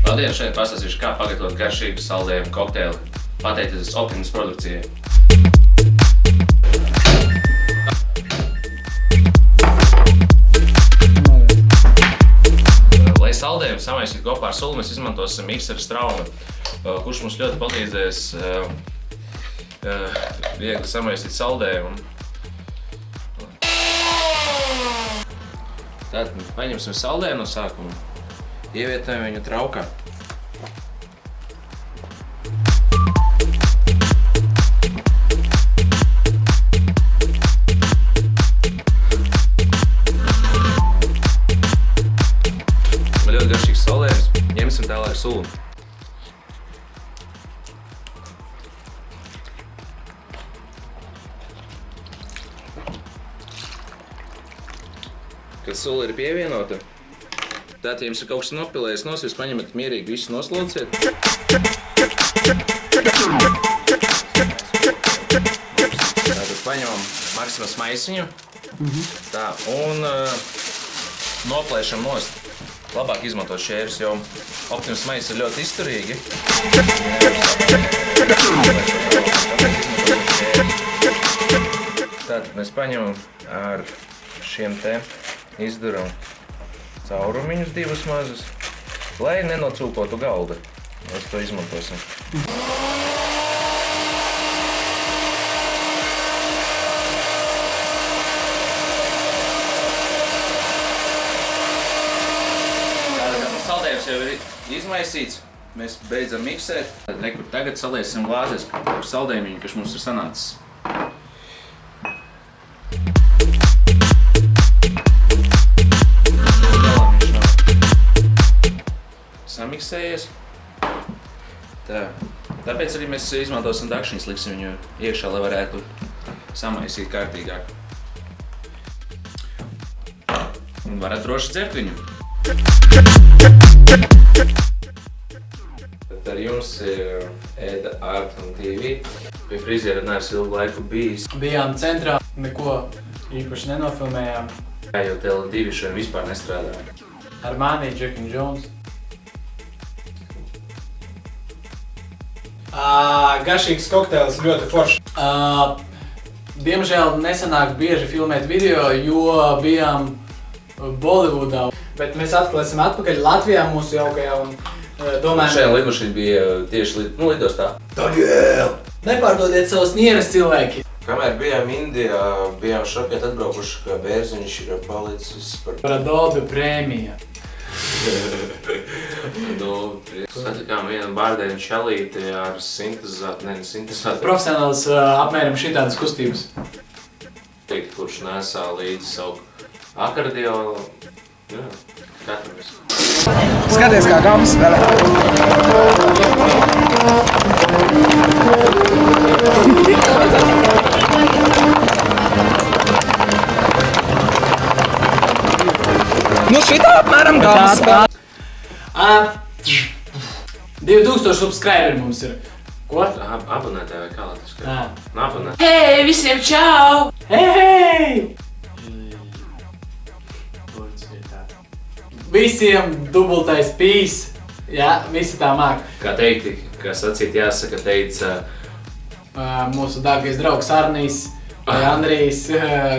Labdien, šeit pastāstīšu, kā pagatavot garšīgu saldējumu kokteili, pateicoties Optimus produkcijai. Lai saldējumu samaisītu kopā ar sulu, mēs izmantosim mikseru straumi, kurš mums ļoti palīdzēs viegli samaisīt saldējumu. Tātad paņemsim saldējumu no sākuma, ievietojam viņu traukā. Ļoti garšīgs saldējums, ņemsim tālāk sulu. Kad sula ir pievienota, tad, ja jums ir kaut kas nopilējis nos, jūs paņemat mierīgi visu noslauciet. Tātad paņemam Maksimas maisiņu, tā, un noplēšam nost. Labāk izmantot šķērus, jo Optimus maisi ir ļoti izturīgi. Tātad mēs paņemam ar šiem te izduram caurumiņus divus mazus, lai nenocūpotu galdu. Mēs to izmantosim. Saldējums jau ir izmaisīts, mēs beidzam miksēt. Tagad saliesim glāzēs ar saldējumiņu, kas mums ir sanācis. Samiksējies. Tāpēc arī mēs izmantosim dakšiņus, liksim viņu iekšā, lai varētu samaisīt kārtīgāk. Un varat droši dzert viņu. Tad ar jums ir Eda, Art un TV. Pie friziera neesmu ilgu laiku bijis. Bijām centrā, neko īpaši nenofilmējām. Jā, jo Tele2 šodien vispār nestrādāja. Ar mani, Jack and Jones. Garšīgs kokteils, ļoti foršs. Diemžēl nesanāk bieži filmēt video, jo bijām Bollywoodā. Bet mēs atkal esam atpakaļ Latvijā mūsu jaukajā un domājam... Šajā lidmašīna bija tieši lidostā. Daniel! Nepārdodiet savus nieres cilvēki! Kamēr bijām Indijā, bijām šokēt atbraukuši, ka bērziņš ir palicis par Adobe prēmija. Satikām vienu bārdēņu čalīti ar sintezātu. Profesionāls apmēram šitādas kustības. Kurš nesā līdzi savu akordionu. Jā, katrs. Skaties, kā gams spēlē. Nu šitā apmēram gams spēlē. 2000 subscriberi mums ir. Ko? Abonētāji vai kā lai tas skatīt? Abonētāji. Hei, visiem čau! Hei! Visiem dubultais pīs. Jā, visi tā māk. Kā teikti, kā sacīt jāsaka, teica mūsu dārgais draugs Arnijs. Vai Andrijs.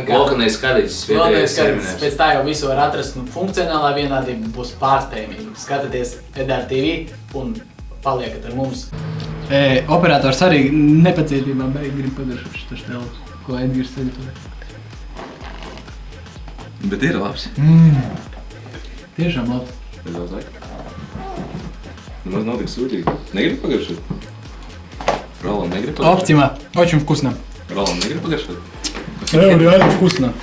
Lokanais kadiķis vietējais seminērs. Pēc tā jau visu var atrast, un funkcionālā vienādība būs pārspējamība. Skatieties Edar TV un paliekat ar mums. Operators arī nepacietībā grib pagaršot šitas telus, ko Edgars sagatavoja. Bet ir labs. Tiešām labs. Es daudz laika. Nemaz nav tik sūtīgi. Negribu pagaršot? Roland negrib pagaršot? Optima, очень вкусно. Roland negrib pagaršot? Реально вкусно.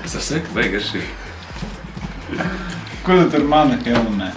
Es saku, vai garšīgi. Ko tu tur mani filmē?